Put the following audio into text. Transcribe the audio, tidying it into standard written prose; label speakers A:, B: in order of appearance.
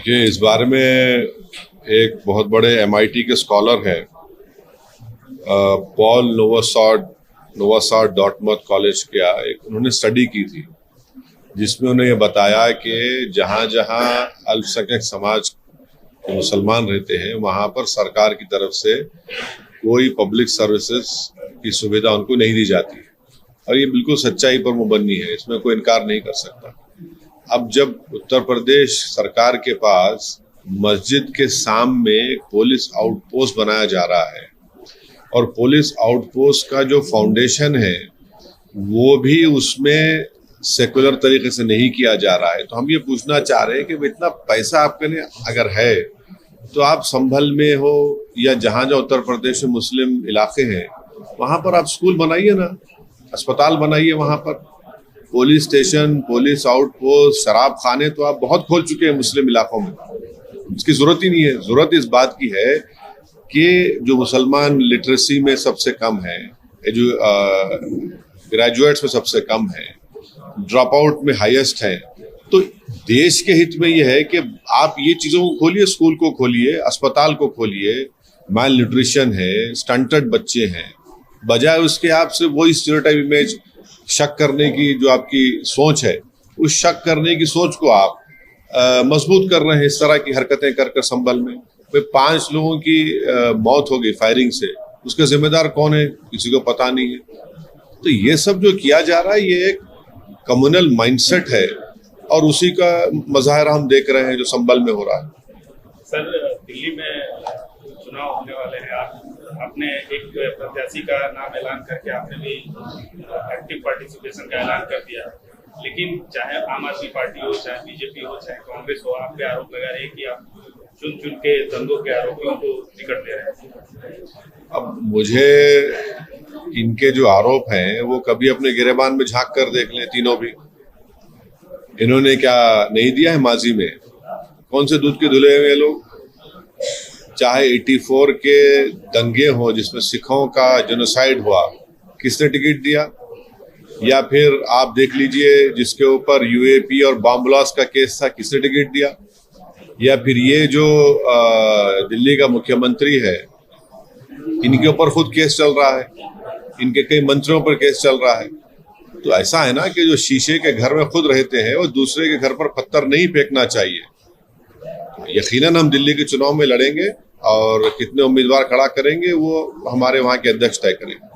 A: देखिए, इस बारे में एक बहुत बड़े MIT के स्कॉलर हैं, पॉल नोवासाड डॉर्टमथ कॉलेज का उन्होंने स्टडी की थी, जिसमें उन्हें यह बताया कि जहाँ जहाँ अल्पसंख्यक समाज के मुसलमान रहते हैं वहाँ पर सरकार की तरफ से कोई पब्लिक सर्विसेज की सुविधा उनको नहीं दी जाती है। और ये बिल्कुल सच्चाई पर मुबन्नी है, इसमें कोई इनकार नहीं कर सकता। अब जब उत्तर प्रदेश सरकार के पास मस्जिद के सामने एक पुलिस आउटपोस्ट बनाया जा रहा है और पुलिस आउटपोस्ट का जो फाउंडेशन है वो भी उसमें सेकुलर तरीके से नहीं किया जा रहा है, तो हम ये पूछना चाह रहे हैं कि इतना पैसा आपके लिए अगर है तो आप संभल में हो या जहाँ जहाँ उत्तर प्रदेश में मुस्लिम इलाके हैं वहाँ पर आप स्कूल बनाइए ना, अस्पताल बनाइए, वहाँ पर पुलिस स्टेशन, पुलिस आउटपोस्ट, शराब खाने तो आप बहुत खोल चुके हैं मुस्लिम इलाकों में। इसकी जरूरत ही नहीं है। जरूरत इस बात की है कि जो मुसलमान लिटरेसी में सबसे कम है, जो ग्रेजुएट्स में सबसे कम है, ड्रॉप आउट में हाईएस्ट है, तो देश के हित में यह है कि आप ये चीजों को खोलिए, स्कूल को खोलिए, अस्पताल को खोलिए। माल न्यूट्रिशन है, स्टंटेड बच्चे हैं, बजाय उसके आपसे वही स्टीरियोटाइप इमेज शक करने की जो आपकी सोच है, उस शक करने की सोच को आप मजबूत कर रहे हैं इस तरह की हरकतें कर संभल में। 5 लोगों की मौत हो गई फायरिंग से, उसके जिम्मेदार कौन है किसी को पता नहीं है। तो ये सब जो किया जा रहा है ये एक कम्युनल माइंडसेट है और उसी का मजाहरा हम देख रहे हैं जो संभल में हो रहा है।
B: सर, दिल्ली में चुनाव होने वाले हैं, आपने एक प्रत्याशी का नाम ऐलान करके आपने भी एक्टिव पार्टिसिपेशन का ऐलान कर दिया, लेकिन चाहे आम आदमी पार्टी हो, चाहे बीजेपी हो, चाहे कांग्रेस हो, आप पे आरोप लगा रहे हैं कि आप चुन चुन के दंगों के आरोपियों को टिकट दे रहे हैं।
A: अब मुझे इनके जो आरोप हैं वो कभी अपने गिरेबान में झांक कर देख लें, तीनों भी। इन्होंने क्या नहीं दिया है माजी में? कौन से दूध के धुले हुए लोग? चाहे 84 के दंगे हो जिसमें सिखों का जेनोसाइड हुआ, किसने टिकट दिया? या फिर आप देख लीजिए जिसके ऊपर UAP और बॉम्ब ब्लास्ट का केस था, किसने टिकट दिया? या फिर ये जो दिल्ली का मुख्यमंत्री है, इनके ऊपर खुद केस चल रहा है, इनके कई मंत्रियों पर केस चल रहा है। तो ऐसा है ना कि जो शीशे के घर में खुद रहते हैं वो दूसरे के घर पर पत्थर नहीं फेंकना चाहिए। यकीनन हम दिल्ली के चुनाव में लड़ेंगे और कितने उम्मीदवार खड़ा करेंगे वो हमारे वहाँ के अध्यक्ष तय करेंगे।